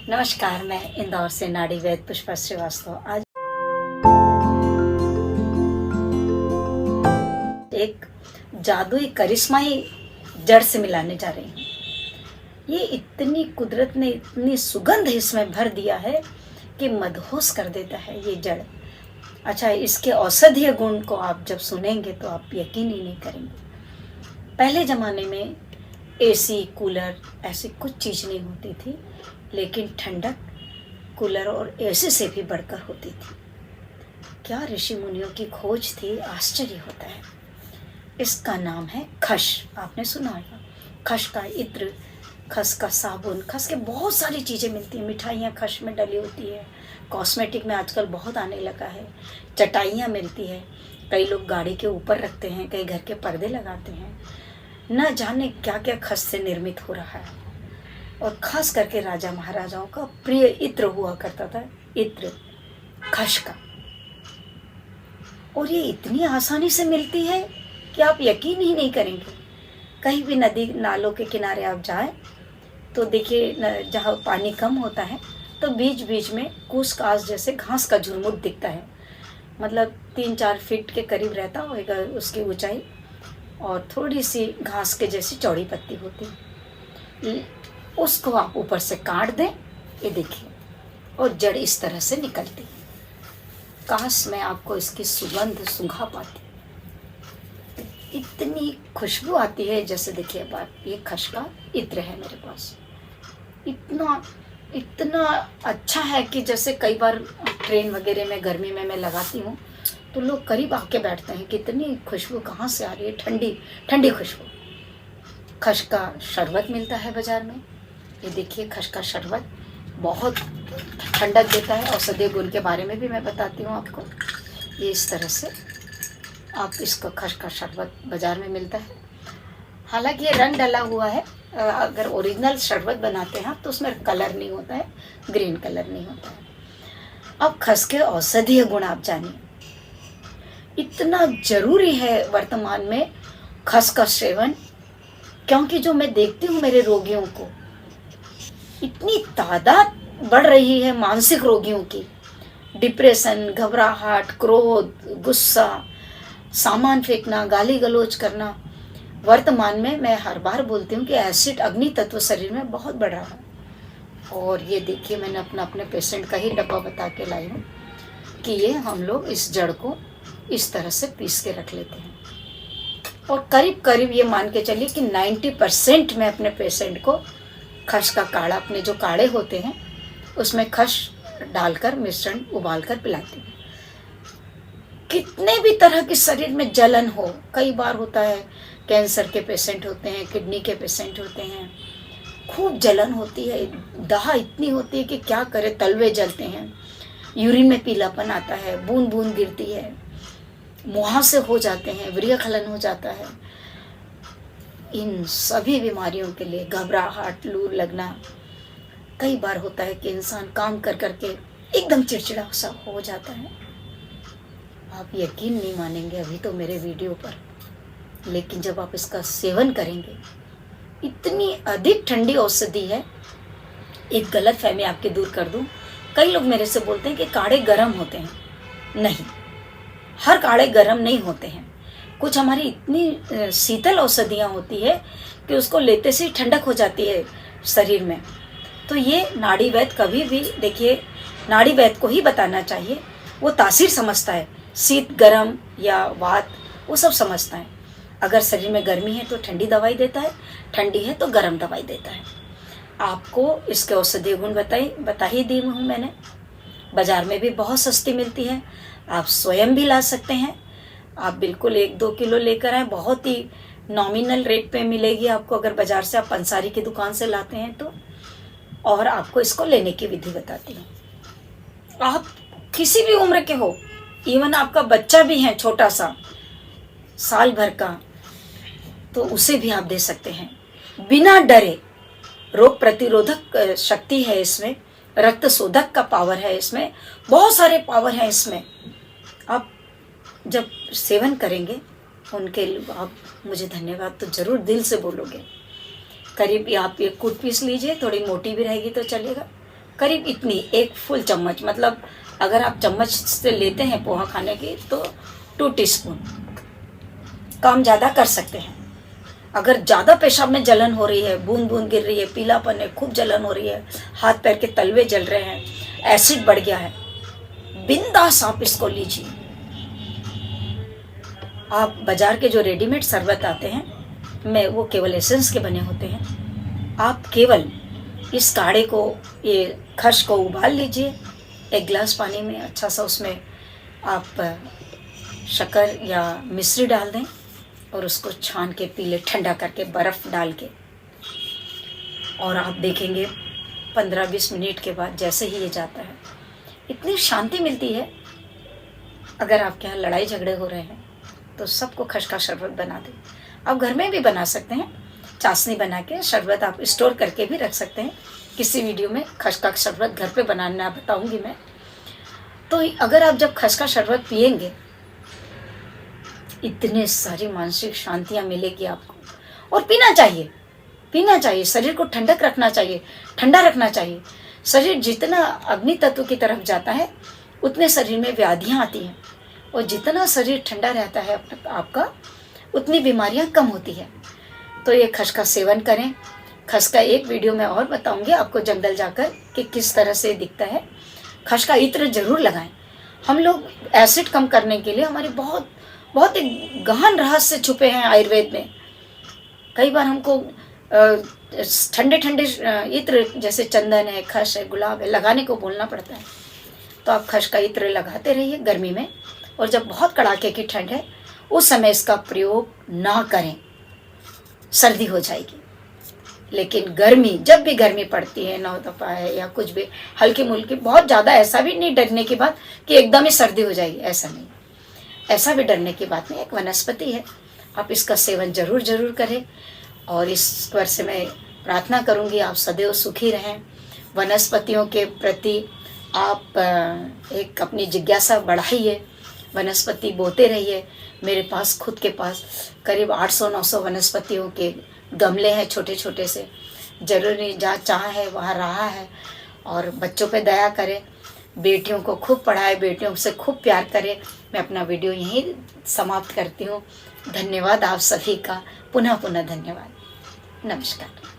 नमस्कार, मैं इंदौर से नाड़ी वैद्य पुष्पा श्रीवास्तव आज एक जादुई करिश्माई जड़ से मिलाने जा रही हूँ। ये इतनी कुदरत ने इतनी सुगंध इसमें भर दिया है कि मदहोश कर देता है ये जड़। अच्छा, इसके औषधीय गुण को आप जब सुनेंगे तो आप यकीन ही नहीं करेंगे। पहले ज़माने में एसी, कूलर ऐसी कुछ चीज़ नहीं होती थी, लेकिन ठंडक कूलर और एसी से भी बढ़कर होती थी। क्या ऋषि मुनियों की खोज थी, आश्चर्य होता है। इसका नाम है खस। आपने सुना होगा, खस का इत्र, खस का साबुन, खस के बहुत सारी चीज़ें मिलती हैं। मिठाइयाँ खस में डली होती है, कॉस्मेटिक में आजकल बहुत आने लगा है। चटाइयाँ मिलती है, कई लोग गाड़ी के ऊपर रखते हैं, कई घर के पर्दे लगाते हैं। न जाने क्या क्या खस से निर्मित हो रहा है। और खास करके राजा महाराजाओं का प्रिय इत्र हुआ करता था, इत्र खस का। और ये इतनी आसानी से मिलती है कि आप यकीन ही नहीं करेंगे। कहीं भी नदी नालों के किनारे आप जाएं तो देखिए, जहाँ पानी कम होता है तो बीच बीच में कूस कास जैसे घास का झुरमुट दिखता है। मतलब 3-4 फीट के करीब रहता होगा उसकी ऊंचाई, और थोड़ी सी घास के जैसी चौड़ी पत्ती होती। उसको आप ऊपर से काट दें, ये देखिए, और जड़ इस तरह से निकलती। काश मैं आपको इसकी सुगंध सुंघा पाती। इतनी खुशबू आती है, जैसे देखिए बात, ये खस का इत्र है मेरे पास। इतना इतना अच्छा है कि जैसे कई बार ट्रेन वगैरह में गर्मी में मैं लगाती हूँ तो लोग करीब आके बैठते हैं, कितनी खुशबू कहाँ से आ रही है, ठंडी ठंडी खुशबू। खस का शरबत मिलता है बाज़ार में, ये देखिए खस का शरबत बहुत ठंडक देता है। औषधीय गुण के बारे में भी मैं बताती हूँ आपको। ये इस तरह से आप इसको खस का शरबत बाज़ार में मिलता है। हालांकि ये रंग डला हुआ है, अगर ओरिजिनल शरबत बनाते हैं तो उसमें कलर नहीं होता है, ग्रीन कलर नहीं होता है। अब खस के औषधीय गुण आप जानिए। इतना ज़रूरी है वर्तमान में खस का सेवन, क्योंकि जो मैं देखती हूँ मेरे रोगियों को, इतनी तादाद बढ़ रही है मानसिक रोगियों की। डिप्रेशन, घबराहट, क्रोध, गुस्सा, सामान फेंकना, गाली गलौज करना। वर्तमान में मैं हर बार बोलती हूँ कि एसिड अग्नि तत्व शरीर में बहुत बढ़ रहा है। और ये देखिए, मैंने अपने पेशेंट का ही डब्बा बता के लाई हूँ कि ये हम लोग इस जड़ को इस तरह से पीस के रख लेते हैं। और करीब करीब ये मान के चलिए कि 90% मैं अपने पेशेंट को खस का काढ़ा, अपने जो काढ़े होते हैं उसमें खस डालकर मिश्रण उबाल कर पिलाती हूँ। कितने भी तरह की शरीर में जलन हो, कई बार होता है, कैंसर के पेशेंट होते हैं, किडनी के पेशेंट होते हैं, खूब जलन होती है, दाह इतनी होती है कि क्या करे, तलवे जलते हैं, यूरिन में पीलापन आता है, बूंद बूंद गिरती है, मुहासे हो जाते हैं, वीर्यखलन हो जाता है। इन सभी बीमारियों के लिए, घबराहट, लू लगना, कई बार होता है कि इंसान काम कर करके एकदम चिड़चिड़ा सा हो जाता है। आप यकीन नहीं मानेंगे अभी तो मेरे वीडियो पर, लेकिन जब आप इसका सेवन करेंगे, इतनी अधिक ठंडी औषधि है। एक गलत फहमी आपकी दूर कर दूं, कई लोग मेरे से बोलते हैं कि काढ़े गर्म होते हैं। नहीं, हर काढ़े गर्म नहीं होते हैं। कुछ हमारी इतनी शीतल औषधियाँ होती है कि उसको लेते से ठंडक हो जाती है शरीर में। तो ये नाड़ी वैद्य कभी भी, देखिए, नाड़ी वैद्य को ही बताना चाहिए, वो तासीर समझता है, शीत गर्म या वात वो सब समझता है। अगर शरीर में गर्मी है तो ठंडी दवाई देता है, ठंडी है तो गर्म दवाई देता है। आपको इसके औषधीय गुण बता ही दी हूँ मैंने। बाज़ार में भी बहुत सस्ती मिलती है, आप स्वयं भी ला सकते हैं। आप बिल्कुल 1-2 किलो लेकर आए, बहुत ही नॉमिनल रेट पे मिलेगी आपको, अगर बाज़ार से आप पंसारी की दुकान से लाते हैं तो। और आपको इसको लेने की विधि बताती हूँ। आप किसी भी उम्र के हो, इवन आपका बच्चा भी है छोटा सा, साल भर का, तो उसे भी आप दे सकते हैं बिना डरे। रोग प्रतिरोधक शक्ति है इसमें, रक्त शोधक का पावर है इसमें, बहुत सारे पावर हैं इसमें। आप जब सेवन करेंगे उनके लिए आप मुझे धन्यवाद तो ज़रूर दिल से बोलोगे। करीब आप एक कूट पीस लीजिए, थोड़ी मोटी भी रहेगी तो चलेगा, करीब इतनी, एक फुल चम्मच, मतलब अगर आप चम्मच से लेते हैं पोहा खाने की तो 2 टीस्पून, कम ज़्यादा कर सकते हैं। अगर ज़्यादा पेशाब में जलन हो रही है, बूंद बूंद गिर रही है, पीलापन है, खूब जलन हो रही है, हाथ पैर के तलवे जल रहे हैं, एसिड बढ़ गया है, बिंदास आप इसको लीजिए। आप बाजार के जो रेडीमेड शरबत आते हैं, मैं वो केवल एसेंस के बने होते हैं। आप केवल इस काढ़े को, ये खस को उबाल लीजिए, एक गिलास पानी में, अच्छा सा उसमें आप शक्कर या मिश्री डाल दें और उसको छान के पी लें, ठंडा करके बर्फ़ डाल के। और आप देखेंगे 15-20 मिनट के बाद जैसे ही ये जाता है, इतनी शांति मिलती है। अगर आपके यहाँ लड़ाई झगड़े हो रहे हैं तो सबको खस का शरबत बना दें। आप घर में भी बना सकते हैं, चाशनी बना के शरबत आप स्टोर करके भी रख सकते हैं। किसी वीडियो में खस का शरबत घर पे बनाना बताऊंगी मैं। तो अगर आप जब खस का शरबत पिएंगे, इतने सारी मानसिक शांतियाँ मिलेगी आपको। और पीना चाहिए, पीना चाहिए, शरीर को ठंडक रखना चाहिए, ठंडा रखना चाहिए। शरीर जितना अग्नि तत्व की तरफ जाता है उतने शरीर में व्याधियाँ आती हैं, और जितना शरीर ठंडा रहता है आपका, उतनी बीमारियाँ कम होती है। तो ये खस का सेवन करें। खस का एक वीडियो में और बताऊंगी आपको जंगल जाकर कि किस तरह से दिखता है। खस का इत्र जरूर लगाएं। हम लोग एसिड कम करने के लिए, हमारे बहुत बहुत ही गहन रहस्य छुपे हैं आयुर्वेद में। कई बार हमको ठंडे ठंडे इत्र, जैसे चंदन है, खस है, गुलाब है, लगाने को बोलना पड़ता है। तो आप खस का इत्र लगाते रहिए गर्मी में, और जब बहुत कड़ाके की ठंड है उस समय इसका प्रयोग ना करें, सर्दी हो जाएगी। लेकिन गर्मी, जब भी गर्मी पड़ती है, 9 दफा है या कुछ भी हल्की मुल्की, बहुत ज़्यादा ऐसा भी नहीं डरने की बात कि एकदम ही सर्दी हो जाएगी, ऐसा नहीं, ऐसा भी डरने की बात नहीं। एक वनस्पति है, आप इसका सेवन जरूर जरूर करें। और इस पर से मैं प्रार्थना करूंगी आप सदैव सुखी रहें। वनस्पतियों के प्रति आप एक अपनी जिज्ञासा बढ़ाइए, वनस्पति बोते रहिए। मेरे पास खुद के पास करीब 800-900 वनस्पतियों के गमले हैं, छोटे छोटे से। जरूर नहीं, जहाँ चाह है वहाँ रहा है। और बच्चों पे दया करें, बेटियों को खूब पढ़ाए, बेटियों से खूब प्यार करें। मैं अपना वीडियो यहीं समाप्त करती हूँ। धन्यवाद आप सभी का, पुनः पुनः धन्यवाद। नमस्कार।